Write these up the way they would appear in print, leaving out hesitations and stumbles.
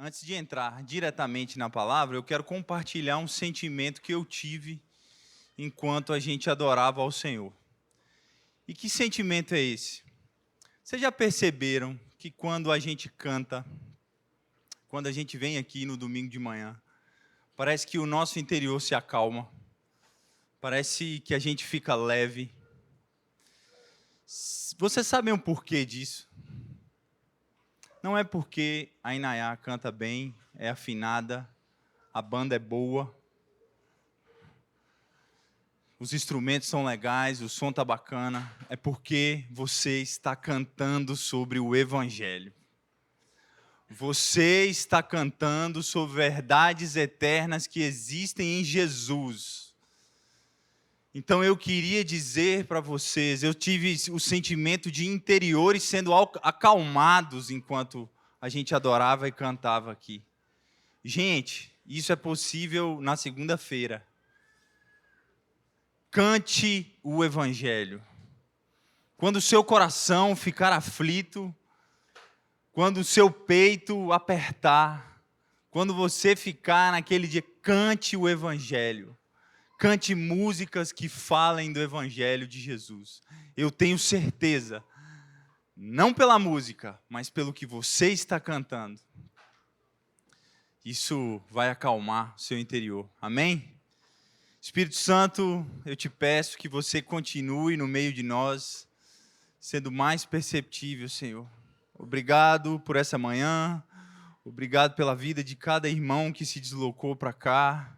Antes de entrar diretamente na palavra, eu quero compartilhar um sentimento que eu tive enquanto a gente adorava ao Senhor. E que sentimento é esse? Vocês já perceberam que quando a gente canta, quando a gente vem aqui no domingo de manhã, parece que o nosso interior se acalma, parece que a gente fica leve. Vocês sabem o porquê disso? Não é porque a Inayá canta bem, é afinada, a banda é boa, os instrumentos são legais, o som está bacana. É porque você está cantando sobre o Evangelho. Você está cantando sobre verdades eternas que existem em Jesus. Então eu queria dizer para vocês, eu tive o sentimento de interiores sendo acalmados enquanto a gente adorava e cantava aqui. Gente, isso é possível na segunda-feira. Cante o Evangelho. Quando o seu coração ficar aflito, quando o seu peito apertar, quando você ficar naquele dia, cante o Evangelho. Cante músicas que falem do Evangelho de Jesus. Eu tenho certeza, não pela música, mas pelo que você está cantando, isso vai acalmar o seu interior. Amém? Espírito Santo, eu te peço que você continue no meio de nós, sendo mais perceptível, Senhor. Obrigado por essa manhã, obrigado pela vida de cada irmão que se deslocou para cá.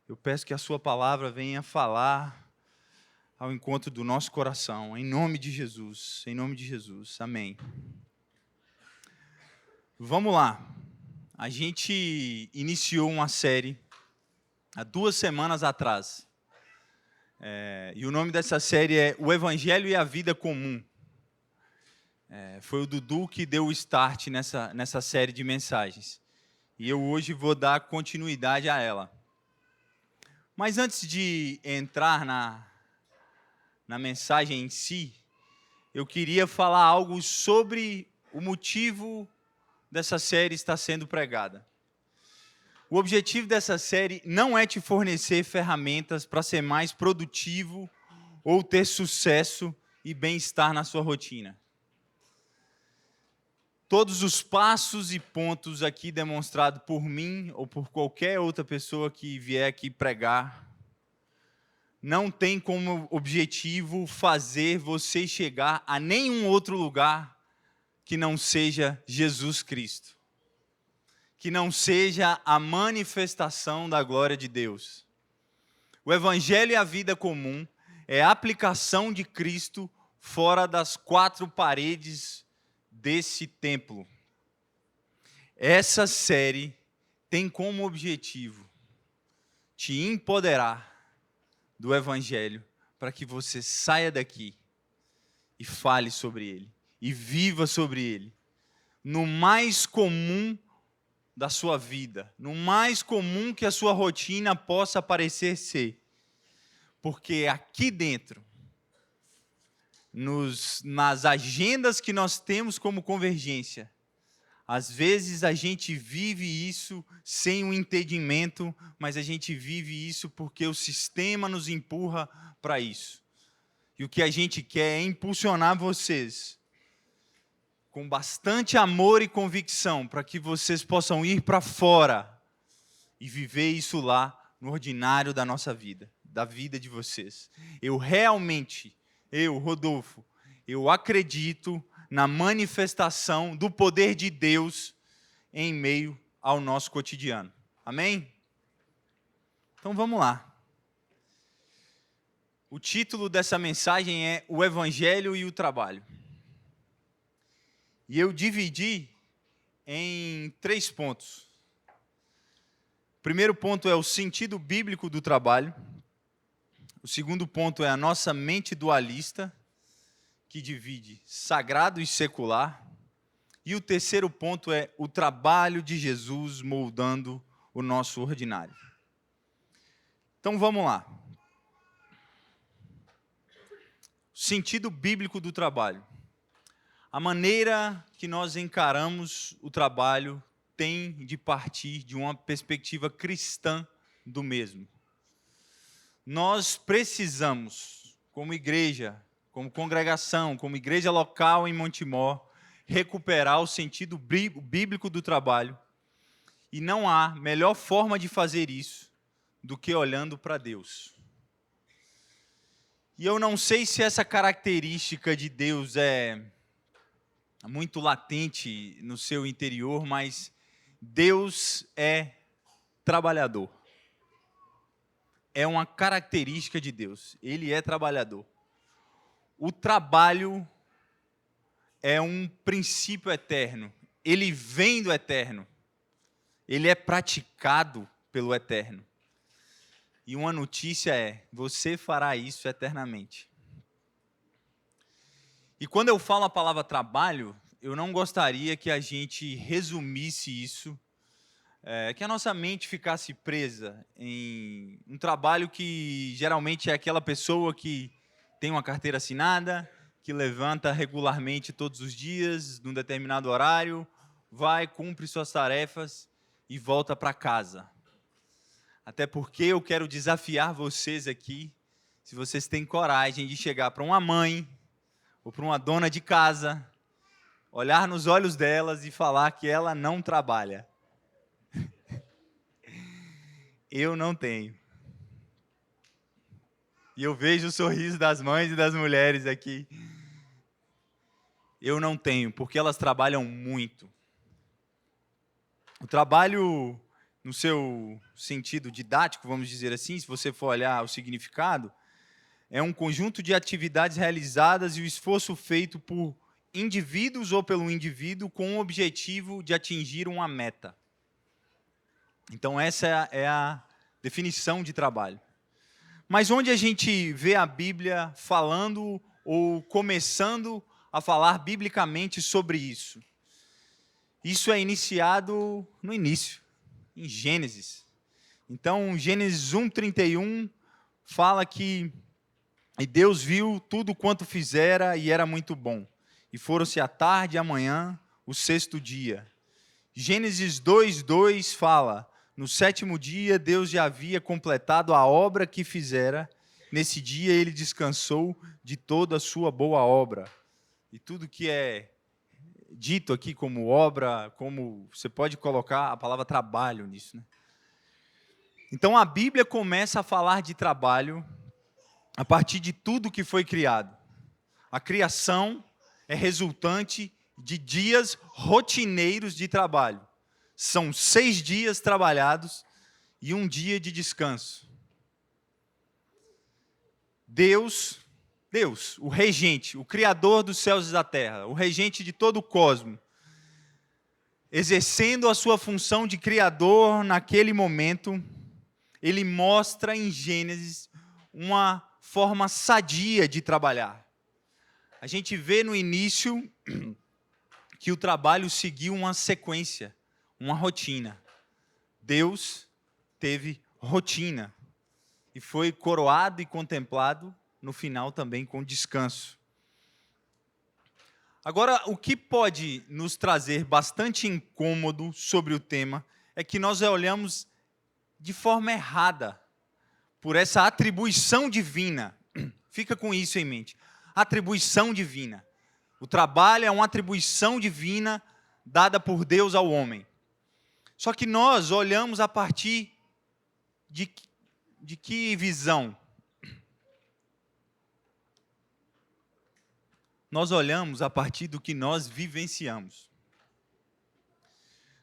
Eu peço que a sua palavra venha falar ao encontro do nosso coração, em nome de Jesus, amém. Vamos lá, a gente iniciou uma série há 2 semanas atrás, e o nome dessa série é O Evangelho e a Vida Comum. Foi o Dudu que deu o start nessa série de mensagens, e eu hoje vou dar continuidade a ela. Mas antes de entrar na mensagem em si, eu queria falar algo sobre o motivo dessa série estar sendo pregada. O objetivo dessa série não é te fornecer ferramentas para ser mais produtivo ou ter sucesso e bem-estar na sua rotina. Todos os passos e pontos aqui demonstrados por mim ou por qualquer outra pessoa que vier aqui pregar, não tem como objetivo fazer você chegar a nenhum outro lugar que não seja Jesus Cristo, que não seja a manifestação da glória de Deus. O Evangelho e a vida comum é a aplicação de Cristo fora das 4 paredes desse templo. Essa série tem como objetivo te empoderar do Evangelho para que você saia daqui e fale sobre ele, e viva sobre ele, no mais comum da sua vida, no mais comum que a sua rotina possa parecer ser. Porque aqui dentro, nas agendas que nós temos como Convergência, às vezes a gente vive isso sem um entendimento, mas a gente vive isso porque o sistema nos empurra para isso. E o que a gente quer é impulsionar vocês com bastante amor e convicção para que vocês possam ir para fora e viver isso lá no ordinário da nossa vida, da vida de vocês. Rodolfo, eu acredito na manifestação do poder de Deus em meio ao nosso cotidiano. Amém? Então vamos lá. O título dessa mensagem é O Evangelho e o Trabalho. E eu dividi em 3 pontos. O primeiro ponto é o sentido bíblico do trabalho. O segundo ponto é a nossa mente dualista, que divide sagrado e secular. E o terceiro ponto é o trabalho de Jesus moldando o nosso ordinário. Então vamos lá. Sentido bíblico do trabalho. A maneira que nós encaramos o trabalho tem de partir de uma perspectiva cristã do mesmo. Nós precisamos, como igreja, como congregação, como igreja local em Montemor, recuperar o sentido bíblico do trabalho. E não há melhor forma de fazer isso do que olhando para Deus. E eu não sei se essa característica de Deus é muito latente no seu interior, mas Deus é trabalhador. É uma característica de Deus. Ele é trabalhador. O trabalho é um princípio eterno. Ele vem do eterno. Ele é praticado pelo eterno. E uma notícia é: você fará isso eternamente. E quando eu falo a palavra trabalho, eu não gostaria que a gente resumisse isso, que a nossa mente ficasse presa em um trabalho que geralmente é aquela pessoa que tem uma carteira assinada, que levanta regularmente todos os dias, num determinado horário, vai, cumpre suas tarefas e volta para casa. Até porque eu quero desafiar vocês aqui, se vocês têm coragem de chegar para uma mãe ou para uma dona de casa, olhar nos olhos delas e falar que ela não trabalha. Eu não tenho. E eu vejo o sorriso das mães e das mulheres aqui. Eu não tenho, porque elas trabalham muito. O trabalho, no seu sentido didático, vamos dizer assim, se você for olhar o significado, é um conjunto de atividades realizadas e o esforço feito por indivíduos ou pelo indivíduo com o objetivo de atingir uma meta. Então, essa é a definição de trabalho. Mas onde a gente vê a Bíblia falando ou começando a falar biblicamente sobre isso? Isso é iniciado no início, em Gênesis. Então, Gênesis 1:31 fala que e Deus viu tudo quanto fizera e era muito bom. E foram-se a tarde e a manhã, o sexto dia. Gênesis 2:2 fala: no sétimo dia Deus já havia completado a obra que fizera. Nesse dia ele descansou de toda a sua boa obra. E tudo que é dito aqui como obra, como você pode colocar a palavra trabalho nisso, né? Então a Bíblia começa a falar de trabalho a partir de tudo que foi criado. A criação é resultante de dias rotineiros de trabalho. São 6 dias trabalhados e um dia de descanso. Deus, o regente, o criador dos céus e da terra, o regente de todo o cosmos, exercendo a sua função de criador naquele momento, ele mostra em Gênesis uma forma sadia de trabalhar. A gente vê no início que o trabalho seguiu uma sequência, uma rotina. Deus teve rotina e foi coroado e contemplado no final também com descanso. Agora, o que pode nos trazer bastante incômodo sobre o tema é que nós olhamos de forma errada por essa atribuição divina. Fica com isso em mente. Atribuição divina. O trabalho é uma atribuição divina dada por Deus ao homem. Só que nós olhamos a partir de que visão? Nós olhamos a partir do que nós vivenciamos.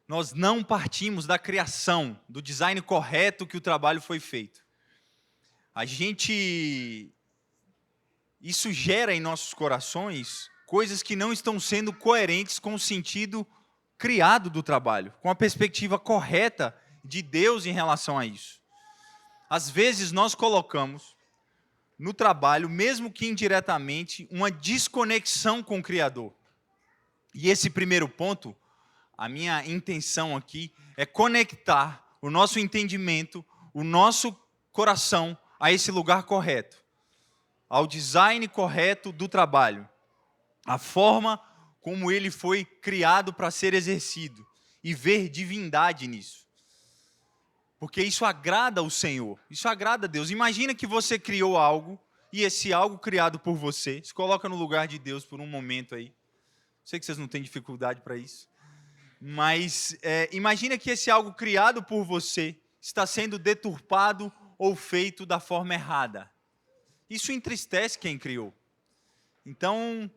Nós não partimos da criação, do design correto que o trabalho foi feito. Isso gera em nossos corações coisas que não estão sendo coerentes com o sentido criado do trabalho, com a perspectiva correta de Deus em relação a isso. Às vezes nós colocamos no trabalho, mesmo que indiretamente, uma desconexão com o Criador. E esse primeiro ponto, a minha intenção aqui é conectar o nosso entendimento, o nosso coração a esse lugar correto, ao design correto do trabalho, a forma como ele foi criado para ser exercido. e ver divindade nisso. Porque isso agrada ao Senhor, isso agrada a Deus. Imagina que você criou algo, e esse algo criado por você, se coloca no lugar de Deus por um momento aí. Sei que vocês não têm dificuldade para isso. Mas imagina que esse algo criado por você está sendo deturpado ou feito da forma errada. Isso entristece quem criou. Então,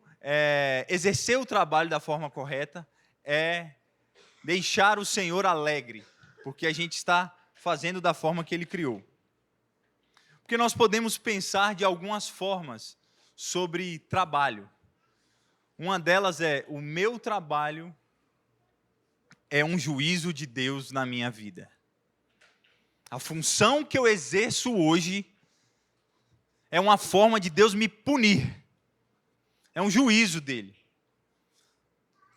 exercer o trabalho da forma correta é deixar o Senhor alegre, porque a gente está fazendo da forma que Ele criou. Porque nós podemos pensar de algumas formas sobre trabalho. Uma delas é: o meu trabalho é um juízo de Deus na minha vida. A função que eu exerço hoje é uma forma de Deus me punir. É um juízo dele.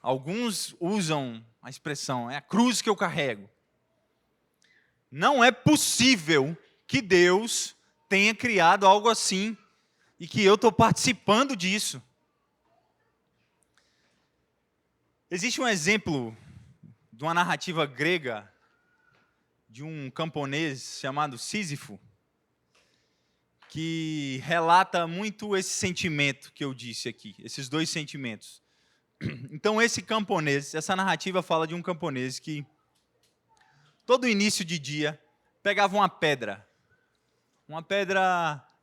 Alguns usam a expressão: é a cruz que eu carrego. Não é possível que Deus tenha criado algo assim e que eu estou participando disso. Existe um exemplo de uma narrativa grega de um camponês chamado Sísifo, que relata muito esse sentimento que eu disse aqui, esses dois sentimentos. Então essa narrativa fala de um camponês que todo início de dia pegava uma pedra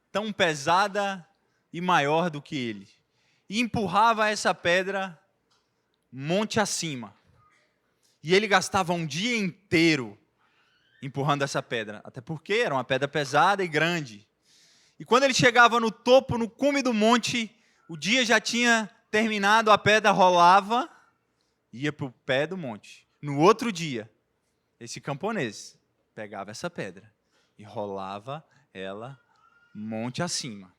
tão pesada e maior do que ele, e empurrava essa pedra monte acima. E ele gastava um dia inteiro empurrando essa pedra, até porque era uma pedra pesada e grande. E quando ele chegava no topo, no cume do monte, o dia já tinha terminado, a pedra rolava, ia para o pé do monte. No outro dia, esse camponês pegava essa pedra e rolava ela monte acima.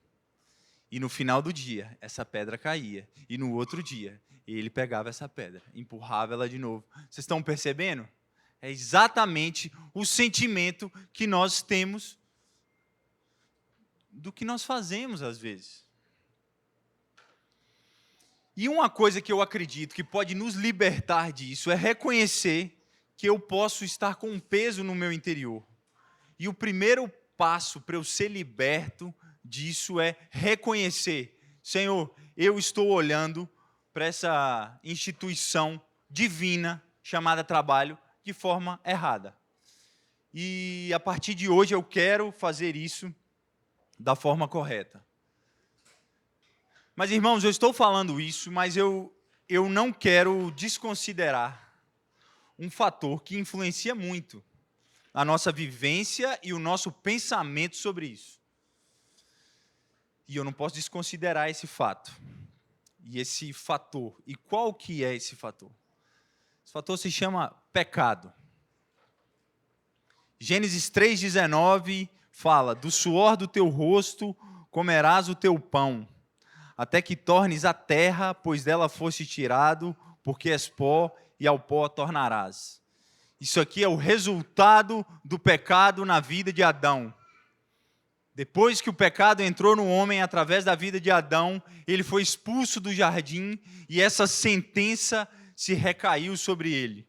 E no final do dia, essa pedra caía. E no outro dia, ele pegava essa pedra, empurrava ela de novo. Vocês estão percebendo? É exatamente o sentimento que nós temos do que nós fazemos às vezes. E uma coisa que eu acredito que pode nos libertar disso é reconhecer que eu posso estar com um peso no meu interior. E o primeiro passo para eu ser liberto disso é reconhecer: Senhor, eu estou olhando para essa instituição divina chamada trabalho de forma errada. E a partir de hoje eu quero fazer isso da forma correta. Mas, irmãos, eu estou falando isso, mas eu não quero desconsiderar um fator que influencia muito a nossa vivência e o nosso pensamento sobre isso. E eu não posso desconsiderar esse fato. E esse fator. E qual que é esse fator? Esse fator se chama pecado. Gênesis 3,19 fala: do suor do teu rosto comerás o teu pão, até que tornes a terra, pois dela foste tirado, porque és pó, e ao pó tornarás. Isso aqui é o resultado do pecado na vida de Adão. Depois que o pecado entrou no homem através da vida de Adão, ele foi expulso do jardim e essa sentença se recaiu sobre ele.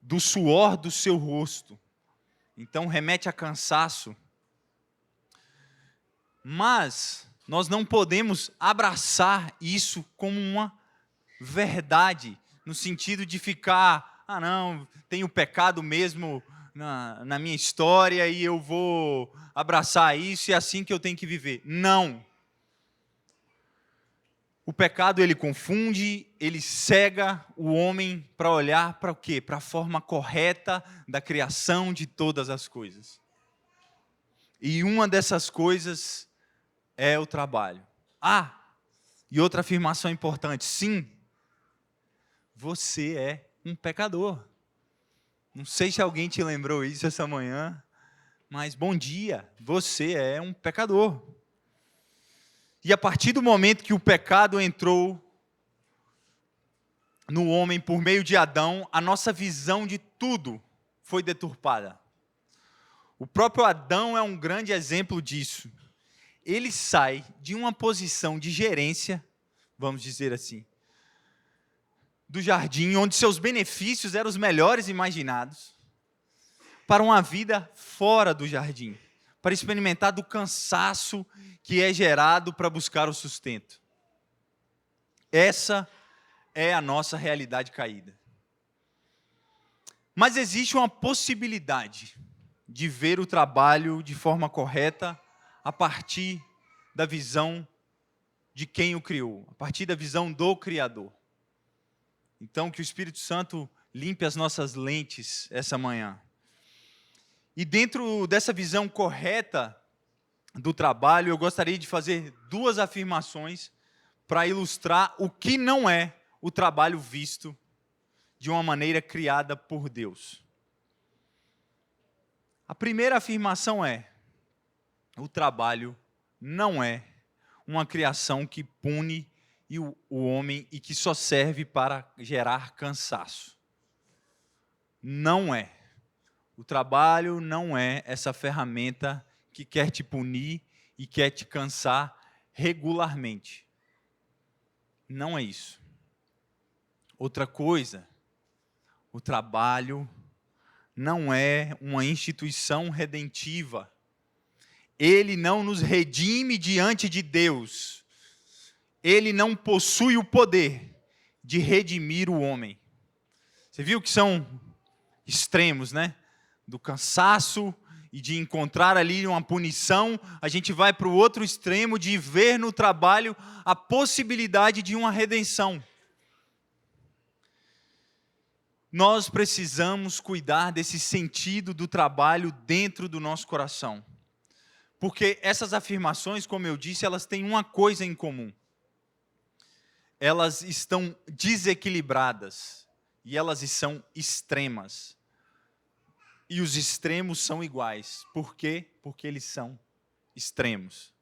Do suor do seu rosto. Então remete a cansaço. Mas nós não podemos abraçar isso como uma verdade, no sentido de ficar: ah não, tem o pecado mesmo na minha história e eu vou abraçar isso e é assim que eu tenho que viver. Não. O pecado, ele confunde, ele cega o homem para olhar para o quê? Para a forma correta da criação de todas as coisas. E uma dessas coisas é o trabalho. Ah, e outra afirmação importante: sim, você é um pecador. Não sei se alguém te lembrou isso essa manhã, mas bom dia, você é um pecador. E a partir do momento que o pecado entrou no homem por meio de Adão, a nossa visão de tudo foi deturpada. O próprio Adão é um grande exemplo disso. Ele sai de uma posição de gerência, vamos dizer assim, do jardim, onde seus benefícios eram os melhores imaginados, para uma vida fora do jardim, para experimentar do cansaço que é gerado para buscar o sustento. Essa é a nossa realidade caída. Mas existe uma possibilidade de ver o trabalho de forma correta a partir da visão de quem o criou, a partir da visão do Criador. Então, que o Espírito Santo limpe as nossas lentes essa manhã. E dentro dessa visão correta do trabalho, eu gostaria de fazer duas afirmações para ilustrar o que não é o trabalho visto de uma maneira criada por Deus. A primeira afirmação é: o trabalho não é uma criação que pune o homem e que só serve para gerar cansaço. Não é. O trabalho não é essa ferramenta que quer te punir e quer te cansar regularmente. Não é isso. Outra coisa, o trabalho não é uma instituição redentiva. Ele não nos redime diante de Deus. Ele não possui o poder de redimir o homem. Você viu que são extremos, né? Do cansaço e de encontrar ali uma punição, a gente vai para o outro extremo de ver no trabalho a possibilidade de uma redenção. Nós precisamos cuidar desse sentido do trabalho dentro do nosso coração. Porque essas afirmações, como eu disse, elas têm uma coisa em comum. Elas estão desequilibradas e elas são extremas. E os extremos são iguais. Por quê? Porque eles são extremos.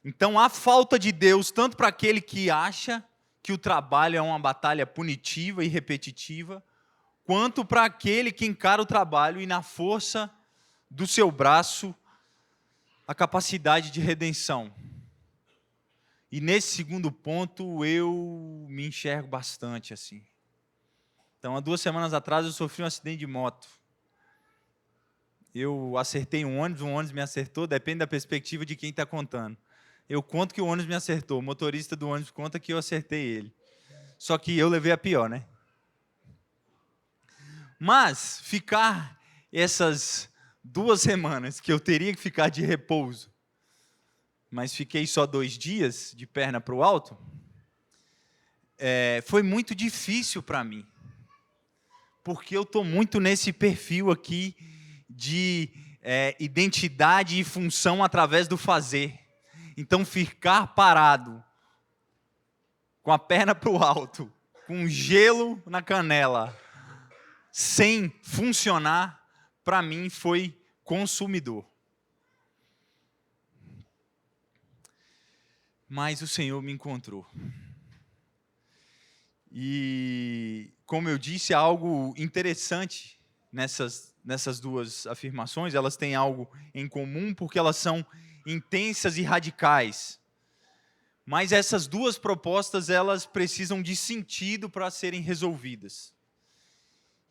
Então, há falta de Deus tanto para aquele que acha que o trabalho é uma batalha punitiva e repetitiva, quanto para aquele que encara o trabalho e na força do seu braço a capacidade de redenção. E nesse segundo ponto eu me enxergo bastante assim. Então, há 2 semanas atrás eu sofri um acidente de moto. Eu acertei um ônibus me acertou, depende da perspectiva de quem está contando. Eu conto que o ônibus me acertou, o motorista do ônibus conta que eu acertei ele. Só que eu levei a pior, né? Mas ficar essas 2 semanas que eu teria que ficar de repouso, mas fiquei só 2 dias de perna para o alto, foi muito difícil para mim. Porque eu estou muito nesse perfil aqui de identidade e função através do fazer. Então, ficar parado, com a perna para o alto, com gelo na canela, sem funcionar, para mim foi consumidor. Mas o Senhor me encontrou. E, como eu disse, há algo interessante nessas duas afirmações. Elas têm algo em comum porque elas são intensas e radicais. Mas essas duas propostas, elas precisam de sentido para serem resolvidas.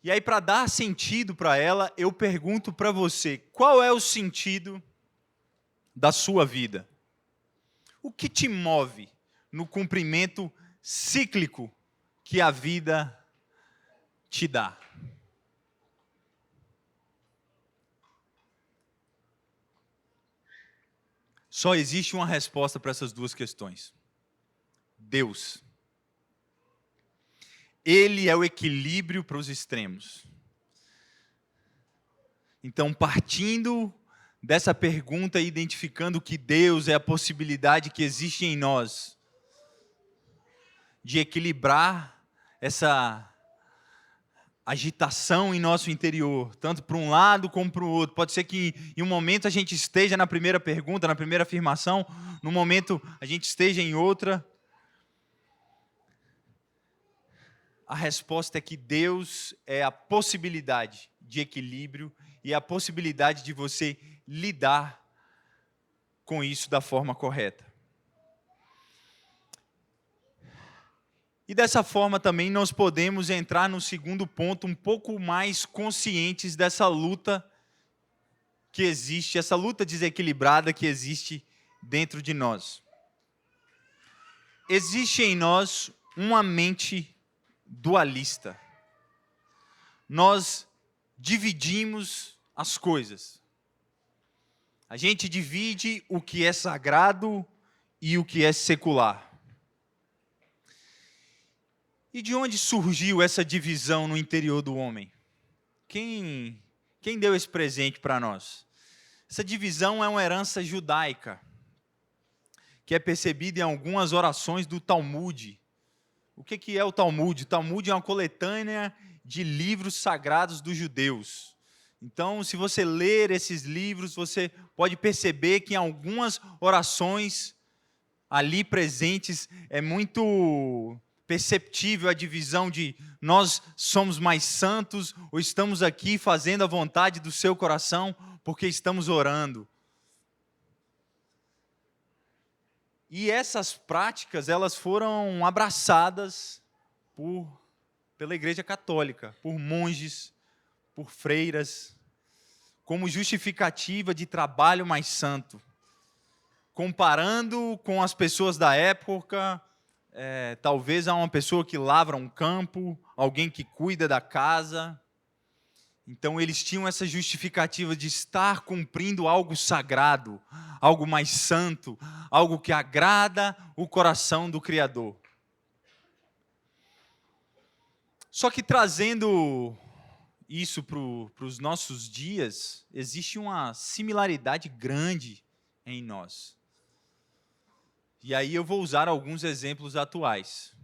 E aí, para dar sentido para ela, eu pergunto para você, qual é o sentido da sua vida? O que te move no cumprimento cíclico que a vida te dá? Só existe uma resposta para essas duas questões. Deus. Ele é o equilíbrio para os extremos. Então, partindo dessa pergunta e identificando que Deus é a possibilidade que existe em nós de equilibrar essa agitação em nosso interior, tanto para um lado como para o outro. Pode ser que em um momento a gente esteja na primeira pergunta, na primeira afirmação, no momento a gente esteja em outra. A resposta é que Deus é a possibilidade de equilíbrio e a possibilidade de você lidar com isso da forma correta. E dessa forma também nós podemos entrar no segundo ponto um pouco mais conscientes dessa luta que existe, essa luta desequilibrada que existe dentro de nós. Existe em nós uma mente dualista. Nós dividimos as coisas. A gente divide o que é sagrado e o que é secular. E de onde surgiu essa divisão no interior do homem? Quem deu esse presente para nós? Essa divisão é uma herança judaica, que é percebida em algumas orações do Talmud. O que é o Talmud? O Talmud é uma coletânea de livros sagrados dos judeus. Então, se você ler esses livros, você pode perceber que em algumas orações ali presentes é muito perceptível a divisão de nós somos mais santos ou estamos aqui fazendo a vontade do seu coração porque estamos orando. E essas práticas, elas foram abraçadas pela Igreja Católica, por monges, por freiras, como justificativa de trabalho mais santo. Comparando com as pessoas da época, talvez há uma pessoa que lavra um campo, alguém que cuida da casa. Então eles tinham essa justificativa de estar cumprindo algo sagrado, algo mais santo, algo que agrada o coração do Criador. Só que trazendo isso para os nossos dias, existe uma similaridade grande em nós. E aí eu vou usar alguns exemplos atuais,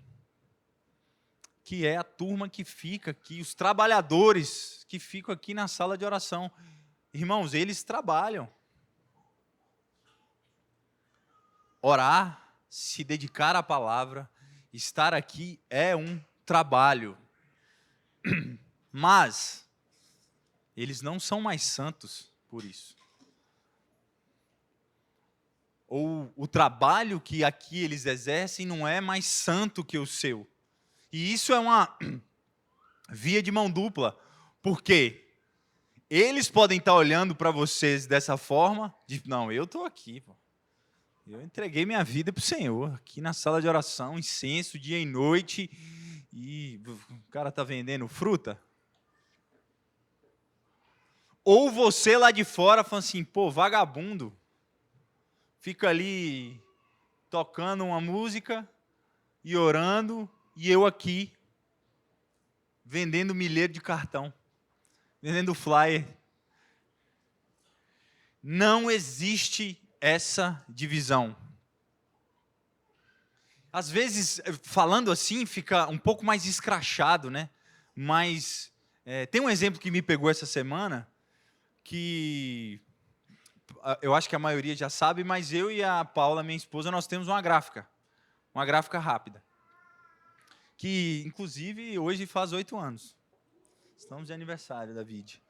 que é a turma que fica aqui, os trabalhadores que ficam aqui na sala de oração. Irmãos, eles trabalham. Orar, se dedicar à palavra, estar aqui é um trabalho. Mas eles não são mais santos por isso. Ou o trabalho que aqui eles exercem não é mais santo que o seu. E isso é uma via de mão dupla, porque eles podem estar olhando para vocês dessa forma, não, eu estou aqui, pô. Eu entreguei minha vida para o Senhor, aqui na sala de oração, incenso, dia e noite, e o cara está vendendo fruta. Ou você lá de fora falando assim, pô, vagabundo, fica ali tocando uma música e orando, e eu aqui vendendo milheiro de cartão, vendendo flyer. Não existe essa divisão. Às vezes, falando assim, fica um pouco mais escrachado, né? Mas tem um exemplo que me pegou essa semana, que eu acho que a maioria já sabe, mas eu e a Paula, minha esposa, nós temos uma gráfica rápida, que inclusive hoje faz 8 anos. Estamos de aniversário, David.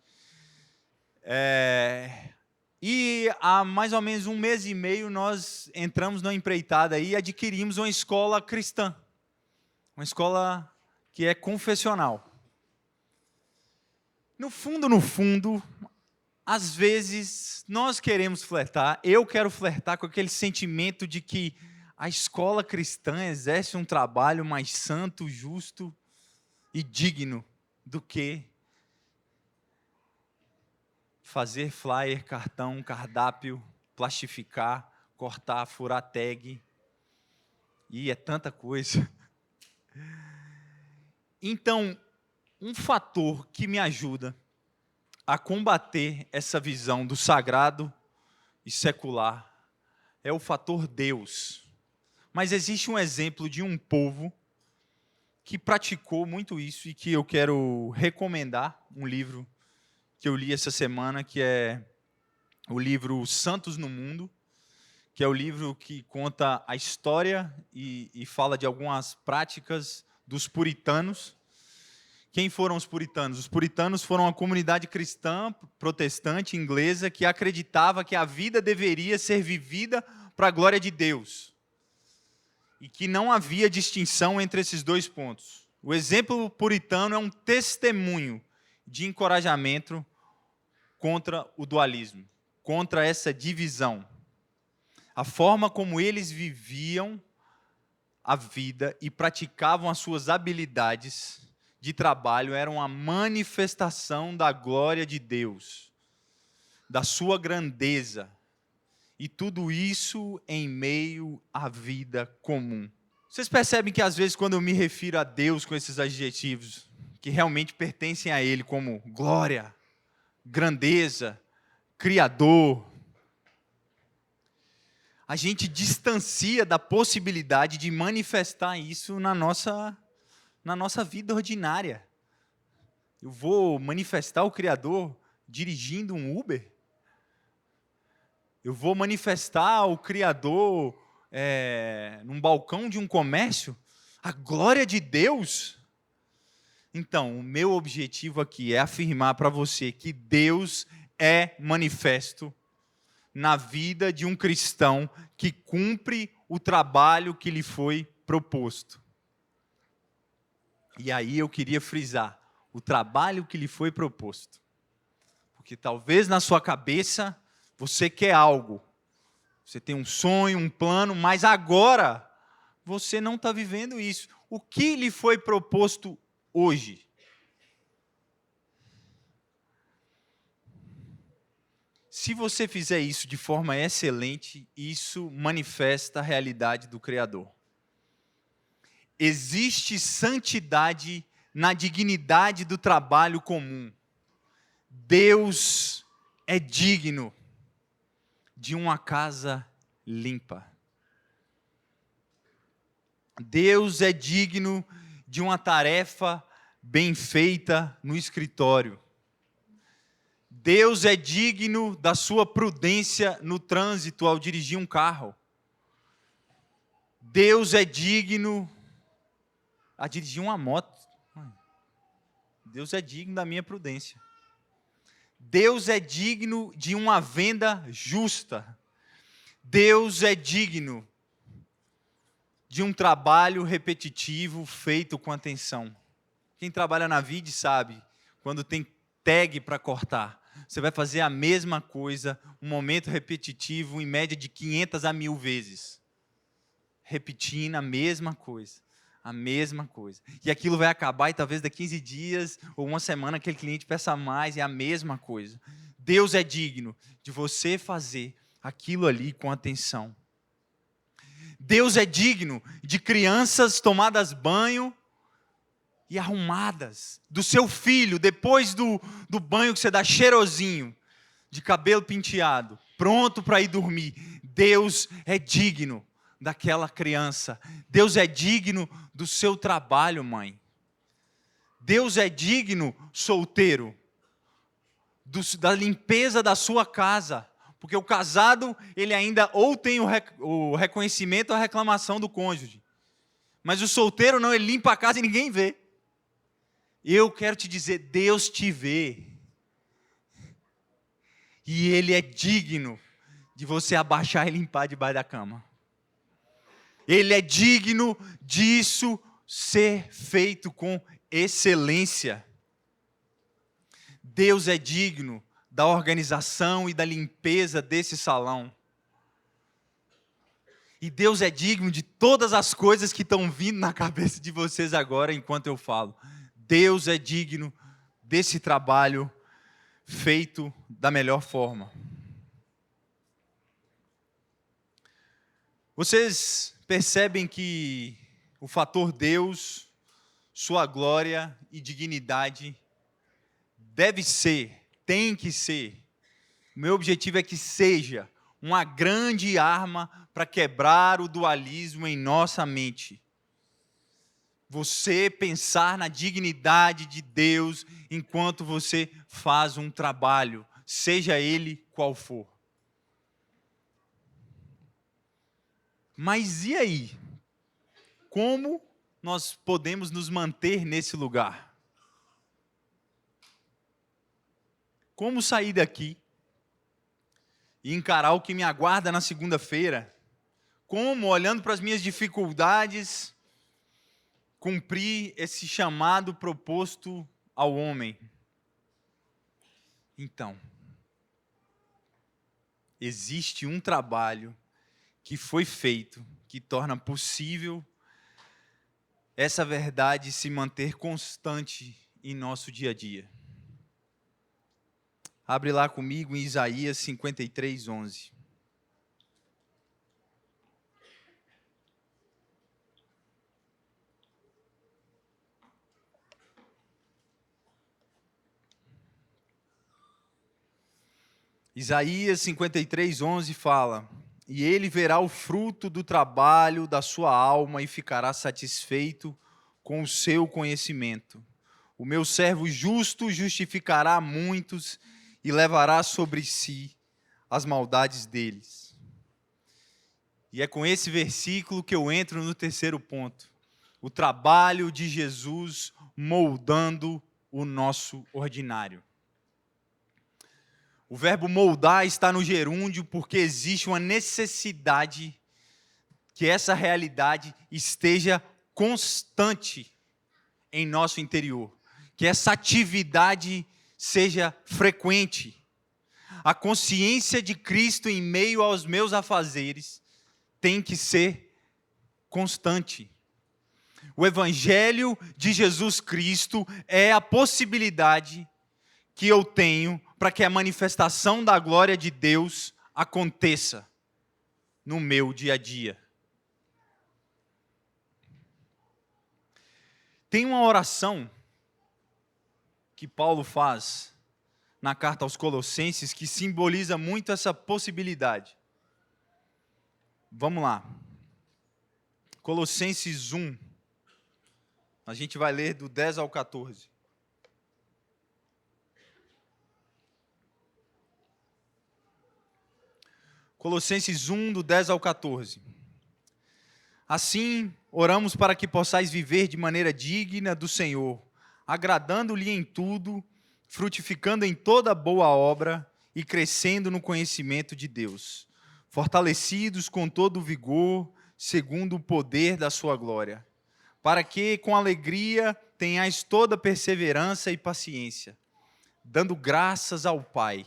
E há mais ou menos 1 mês e meio nós entramos numa empreitada aí e adquirimos uma escola cristã, uma escola que é confessional. No fundo, às vezes nós queremos flertar, eu quero flertar com aquele sentimento de que a escola cristã exerce um trabalho mais santo, justo e digno do que fazer flyer, cartão, cardápio, plastificar, cortar, furar tag. E é tanta coisa. Então, um fator que me ajuda a combater essa visão do sagrado e secular é o fator Deus. Mas existe um exemplo de um povo que praticou muito isso e que eu quero recomendar, um livro que eu li essa semana, que é o livro Santos no Mundo, que é o livro que conta a história e fala de algumas práticas dos puritanos. Quem foram os puritanos? Os puritanos foram uma comunidade cristã, protestante, inglesa, que acreditava que a vida deveria ser vivida para a glória de Deus. e que não havia distinção entre esses dois pontos. O exemplo puritano é um testemunho de encorajamento contra o dualismo, contra essa divisão. A forma como eles viviam a vida e praticavam as suas habilidades de trabalho era uma manifestação da glória de Deus, da sua grandeza, e tudo isso em meio à vida comum. Vocês percebem que às vezes quando eu me refiro a Deus com esses adjetivos, que realmente pertencem a Ele, como glória, grandeza, Criador, a gente distancia da possibilidade de manifestar isso na nossa vida ordinária. Eu vou manifestar o Criador dirigindo um Uber? Eu vou manifestar o Criador num balcão de um comércio? A glória de Deus? Então, o meu objetivo aqui é afirmar para você que Deus é manifesto na vida de um cristão que cumpre o trabalho que lhe foi proposto. E aí eu queria frisar, o trabalho que lhe foi proposto. Porque talvez na sua cabeça você quer algo, você tem um sonho, um plano, mas agora você não está vivendo isso. O que lhe foi proposto hoje? Se você fizer isso de forma excelente, isso manifesta a realidade do Criador. Existe santidade na dignidade do trabalho comum. Deus é digno de uma casa limpa. Deus é digno de uma tarefa bem feita no escritório. Deus é digno da sua prudência no trânsito ao dirigir um carro. Deus é digno a dirigir uma moto. Deus é digno da minha prudência. Deus é digno de uma venda justa. Deus é digno de um trabalho repetitivo feito com atenção. Quem trabalha na Vide sabe, quando tem tag para cortar, você vai fazer a mesma coisa, um momento repetitivo, em média de 500 a 1000 vezes. Repetindo a mesma coisa. A mesma coisa. E aquilo vai acabar e talvez daqui 15 dias ou uma semana aquele cliente peça mais e é a mesma coisa. Deus é digno de você fazer aquilo ali com atenção. Deus é digno de crianças tomadas banho e arrumadas. Do seu filho, depois do banho que você dá cheirosinho, de cabelo penteado, pronto para ir dormir. Deus é digno daquela criança. Deus é digno do seu trabalho, mãe. Deus é digno, solteiro, da limpeza da sua casa. Porque o casado, ele ainda ou tem o reconhecimento ou a reclamação do cônjuge. Mas o solteiro não, ele limpa a casa e ninguém vê. Eu quero te dizer, Deus te vê. E Ele é digno de você abaixar e limpar debaixo da cama. Ele é digno disso ser feito com excelência. Deus é digno da organização e da limpeza desse salão. E Deus é digno de todas as coisas que estão vindo na cabeça de vocês agora enquanto eu falo. Deus é digno desse trabalho feito da melhor forma. Vocês percebem que o fator Deus, sua glória e dignidade deve ser, tem que ser, o meu objetivo é que seja uma grande arma para quebrar o dualismo em nossa mente. Você pensar na dignidade de Deus enquanto você faz um trabalho, seja ele qual for. Mas e aí? Como nós podemos nos manter nesse lugar? Como sair daqui e encarar o que me aguarda na segunda-feira como, olhando para as minhas dificuldades, cumprir esse chamado proposto ao homem? Então, existe um trabalho que foi feito, que torna possível essa verdade se manter constante em nosso dia a dia. Abre lá comigo em Isaías 53, 11. Isaías 53, 11 fala: e ele verá o fruto do trabalho da sua alma e ficará satisfeito com o seu conhecimento. O meu servo justo justificará muitos e levará sobre si as maldades deles. E é com esse versículo que eu entro no terceiro ponto. O trabalho de Jesus moldando o nosso ordinário. O verbo moldar está no gerúndio porque existe uma necessidade que essa realidade esteja constante em nosso interior, que essa atividade seja frequente. A consciência de Cristo em meio aos meus afazeres tem que ser constante. O Evangelho de Jesus Cristo é a possibilidade que eu tenho para que a manifestação da glória de Deus aconteça no meu dia a dia. Tem uma oração que Paulo faz na carta aos Colossenses que simboliza muito essa possibilidade. Vamos lá. Colossenses 1. A gente vai ler do 10 ao 14. Colossenses 1, do 10 ao 14. Assim, oramos para que possais viver de maneira digna do Senhor, agradando-lhe em tudo, frutificando em toda boa obra e crescendo no conhecimento de Deus, fortalecidos com todo o vigor, segundo o poder da sua glória, para que, com alegria, tenhais toda perseverança e paciência, dando graças ao Pai,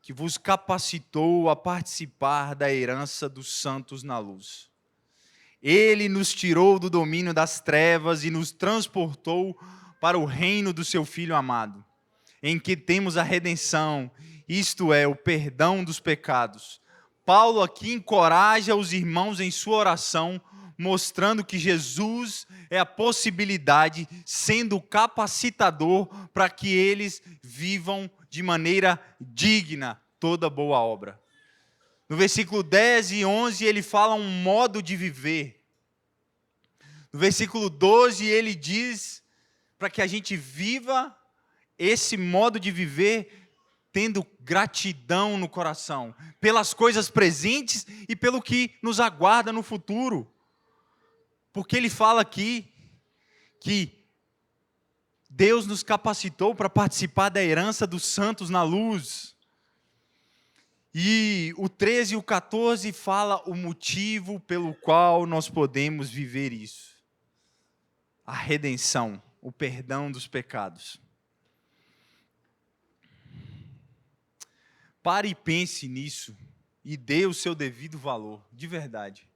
que vos capacitou a participar da herança dos santos na luz. Ele nos tirou do domínio das trevas e nos transportou para o reino do seu Filho amado, em que temos a redenção, isto é, o perdão dos pecados. Paulo aqui encoraja os irmãos em sua oração, mostrando que Jesus é a possibilidade, sendo o capacitador para que eles vivam de maneira digna toda boa obra. No versículo 10 e 11 ele fala um modo de viver. No versículo 12 ele diz para que a gente viva esse modo de viver tendo gratidão no coração, pelas coisas presentes e pelo que nos aguarda no futuro. Porque ele fala aqui que Deus nos capacitou para participar da herança dos santos na luz. E o 13 e o 14 fala o motivo pelo qual nós podemos viver isso. A redenção, o perdão dos pecados. Pare e pense nisso e dê o seu devido valor, de verdade.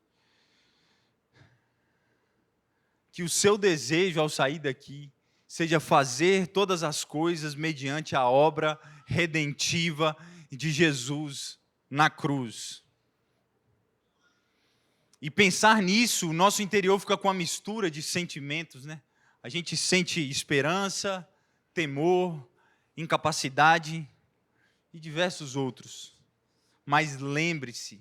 Que o seu desejo ao sair daqui seja fazer todas as coisas mediante a obra redentiva de Jesus na cruz. E pensar nisso, o nosso interior fica com uma mistura de sentimentos, né? A gente sente esperança, temor, incapacidade e diversos outros. Mas lembre-se,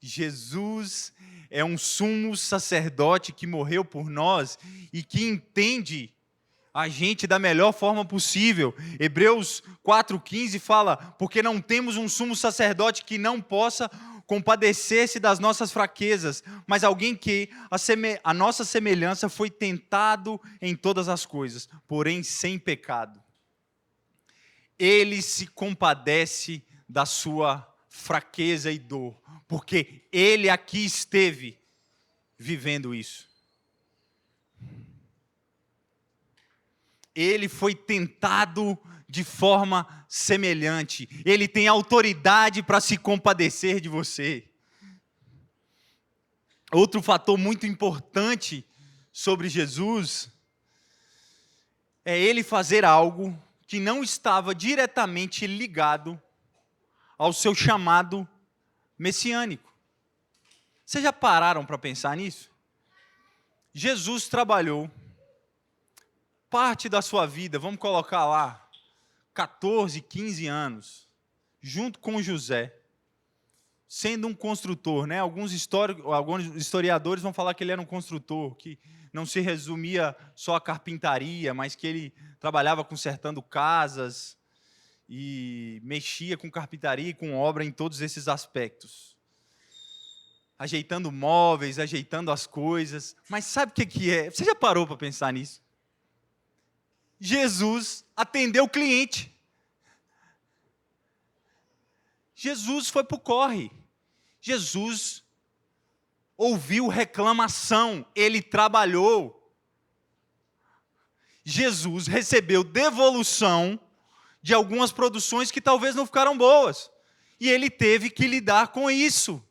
Jesus é um sumo sacerdote que morreu por nós e que entende a gente da melhor forma possível. Hebreus 4,15 fala, porque não temos um sumo sacerdote que não possa compadecer-se das nossas fraquezas, mas alguém que a nossa semelhança foi tentado em todas as coisas, porém sem pecado. Ele se compadece da sua fraqueza e dor, porque ele aqui esteve vivendo isso. Ele foi tentado de forma semelhante. Ele tem autoridade para se compadecer de você. Outro fator muito importante sobre Jesus é ele fazer algo que não estava diretamente ligado ao seu chamado messiânico. Vocês já pararam para pensar nisso? Jesus trabalhou parte da sua vida, vamos colocar lá, 14, 15 anos, junto com José, sendo um construtor, né? Alguns historiadores vão falar que ele era um construtor, que não se resumia só à carpintaria, mas que ele trabalhava consertando casas e mexia com carpintaria e com obra em todos esses aspectos. Ajeitando móveis, ajeitando as coisas. Mas sabe o que é? Você já parou para pensar nisso? Jesus atendeu o cliente. Jesus foi para o corre. Jesus ouviu reclamação, ele trabalhou. Jesus recebeu devolução de algumas produções que talvez não ficaram boas. E ele teve que lidar com isso.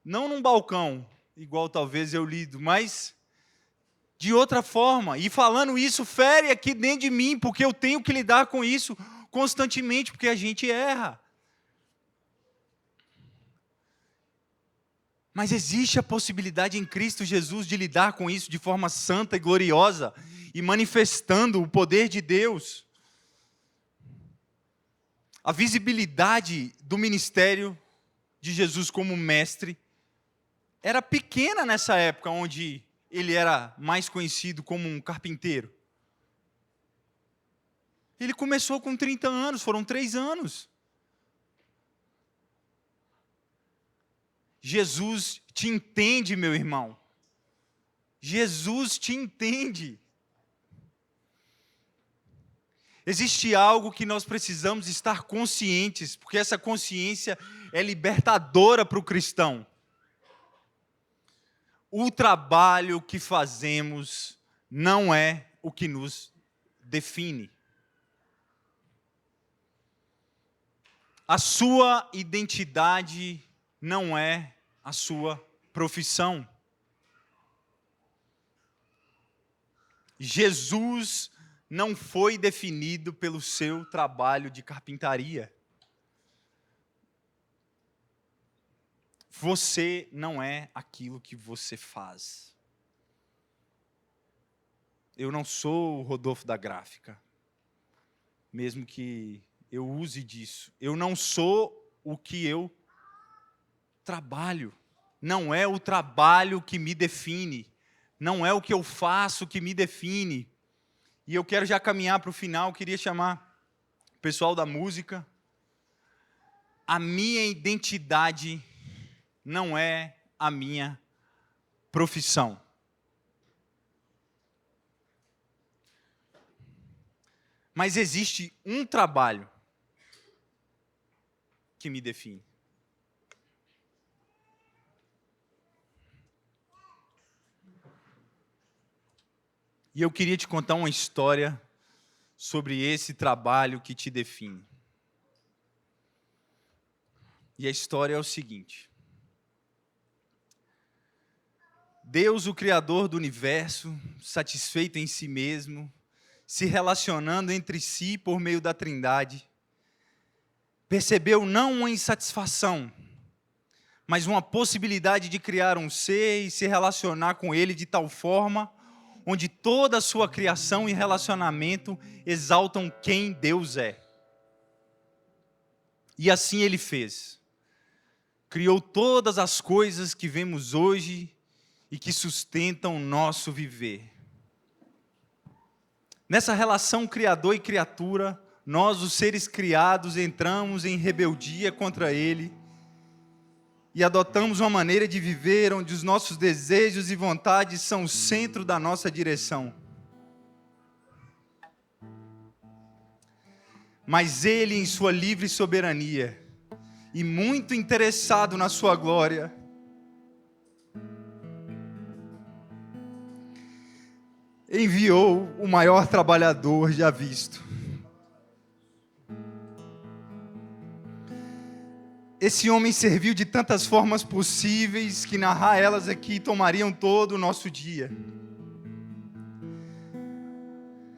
Não num balcão, igual talvez eu lido, mas de outra forma. E falando isso, fere aqui dentro de mim, porque eu tenho que lidar com isso constantemente, porque a gente erra. Mas existe a possibilidade em Cristo Jesus de lidar com isso de forma santa e gloriosa e manifestando o poder de Deus. A visibilidade do ministério de Jesus como mestre era pequena nessa época, onde ele era mais conhecido como um carpinteiro. Ele começou com 30 anos, foram 3 anos. Jesus te entende, meu irmão. Jesus te entende. Existe algo que nós precisamos estar conscientes, porque essa consciência é libertadora para o cristão. O trabalho que fazemos não é o que nos define. A sua identidade não é a sua profissão. Jesus não foi definido pelo seu trabalho de carpintaria. Você não é aquilo que você faz. Eu não sou o Rodolfo da gráfica, mesmo que eu use disso. Eu não sou o que eu trabalho. Não é o trabalho que me define. Não é o que eu faço que me define. E eu quero já caminhar para o final, queria chamar o pessoal da música. A minha identidade não é a minha profissão. Mas existe um trabalho que me define. E eu queria te contar uma história sobre esse trabalho que te define. E a história é o seguinte: Deus, o Criador do universo, satisfeito em si mesmo, se relacionando entre si por meio da Trindade, percebeu não uma insatisfação, mas uma possibilidade de criar um ser e se relacionar com ele de tal forma onde toda a sua criação e relacionamento exaltam quem Deus é. E assim ele fez. Criou todas as coisas que vemos hoje e que sustentam o nosso viver. Nessa relação criador e criatura, nós, os seres criados, entramos em rebeldia contra ele e adotamos uma maneira de viver onde os nossos desejos e vontades são o centro da nossa direção. Mas Ele, em sua livre soberania, e muito interessado na sua glória, enviou o maior trabalhador já visto. Esse homem serviu de tantas formas possíveis que narrar elas aqui tomariam todo o nosso dia.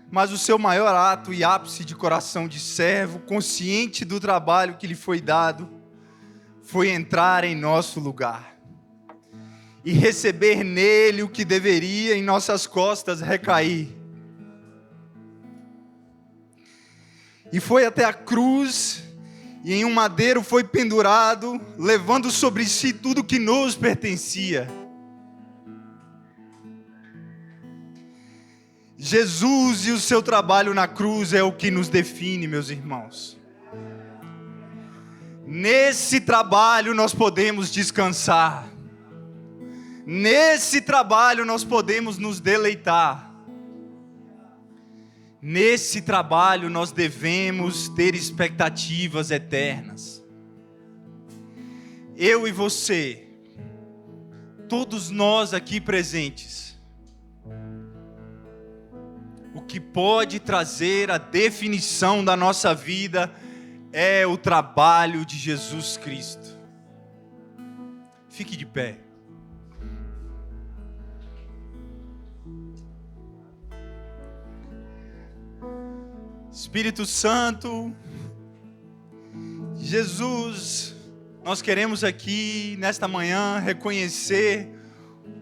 Mas o seu maior ato e ápice de coração de servo, consciente do trabalho que lhe foi dado, foi entrar em nosso lugar e receber nele o que deveria em nossas costas recair. E foi até a cruz, e em um madeiro foi pendurado, levando sobre si tudo que nos pertencia. Jesus e o seu trabalho na cruz é o que nos define, meus irmãos. Nesse trabalho nós podemos descansar. Nesse trabalho nós podemos nos deleitar. Nesse trabalho nós devemos ter expectativas eternas. Eu e você, todos nós aqui presentes, o que pode trazer a definição da nossa vida é o trabalho de Jesus Cristo. Fique de pé. Espírito Santo, Jesus, nós queremos aqui nesta manhã reconhecer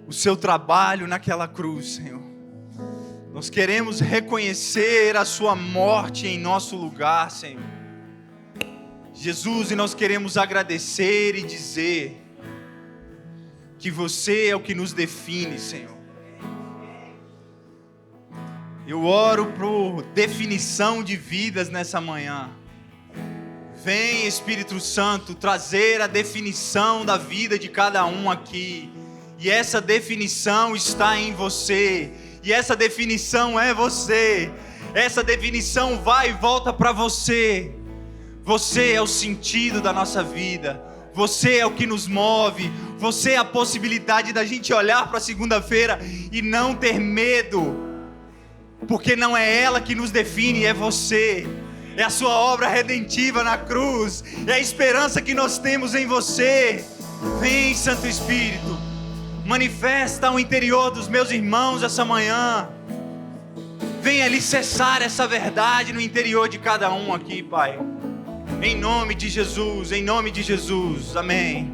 o seu trabalho naquela cruz, Senhor. Nós queremos reconhecer a sua morte em nosso lugar, Senhor. Jesus, e nós queremos agradecer e dizer que você é o que nos define, Senhor. Eu oro por definição de vidas nessa manhã. Vem, Espírito Santo, trazer a definição da vida de cada um aqui. E essa definição está em você. E essa definição é você. Essa definição vai e volta para você. Você é o sentido da nossa vida. Você é o que nos move. Você é a possibilidade da gente olhar para a segunda-feira e não ter medo. Porque não é ela que nos define, é você. É a sua obra redentiva na cruz. É a esperança que nós temos em você. Vem, Santo Espírito. Manifesta ao interior dos meus irmãos essa manhã. Venha alicerçar essa verdade no interior de cada um aqui, Pai. Em nome de Jesus, em nome de Jesus. Amém.